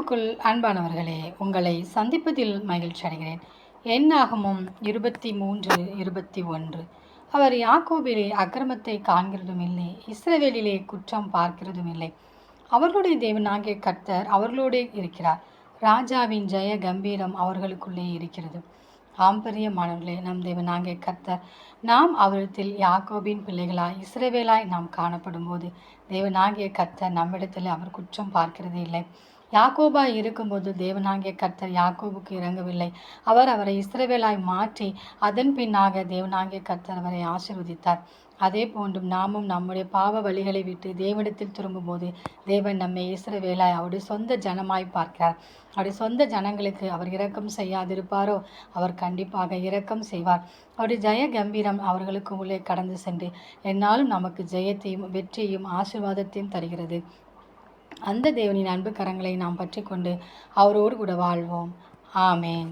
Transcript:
கிறிஸ்துவுக்குள் அன்பானவர்களே, உங்களை சந்திப்பதில் மகிழ்ச்சி அடைகிறேன். என்னாகமம் 23:21. அவர் யாக்கோபிலே அக்கிரமத்தை காண்கிறதும் இல்லை, இஸ்ரவேலிலே குற்றம் பார்க்கிறதும் இல்லை. அவர்களுடைய தேவனாகிய கர்த்தர் அவர்களோடு இருக்கிறார். ராஜாவின் ஜெய கம்பீரம் அவர்களுக்குள்ளே இருக்கிறது. ஆம்பரியமானவர்களே, நம் தேவனாகிய கர்த்தர் நாம் அவரிடத்தில் யாக்கோபின் பிள்ளைகளாய் இஸ்ரவேலாய் நாம் காணப்படும் போது தேவனாகிய கர்த்தர் நம்மிடத்தில் அவர் குற்றம் பார்க்கிறதே இல்லை. யாக்கோபாய் இருக்கும்போது தேவனாகிய கர்த்தர் யாக்கோபுக்கு இறங்கவில்லை. அவர் அவரை இஸ்ரவேலாய் மாற்றி அதன் பின்னாக தேவனாகிய கர்த்தர் அவரை ஆசீர்வதித்தார். அதே போன்றும் நாமும் நம்முடைய பாவ வழிகளை விட்டு தேவனிடத்தில் திரும்பும்போது தேவன் நம்மை இஸ்ரவேலாய் அவருடைய சொந்த ஜனமாய் பார்க்கிறார். அவருடைய சொந்த ஜனங்களுக்கு அவர் இரக்கம் செய்யாதிருப்பாரோ? அவர் கண்டிப்பாக இரக்கம் செய்வார். அவருடைய ஜெய கம்பீரம் அவர்களுக்கு உள்ளே கடந்து சென்று என்னாலும் நமக்கு ஜெயத்தையும் வெற்றியையும் ஆசீர்வாதத்தையும் தருகிறது. அந்த தேவனின் அன்பு கரங்களை நாம் பற்றி கொண்டு அவரோடு கூட வாழ்வோம். ஆமேன்.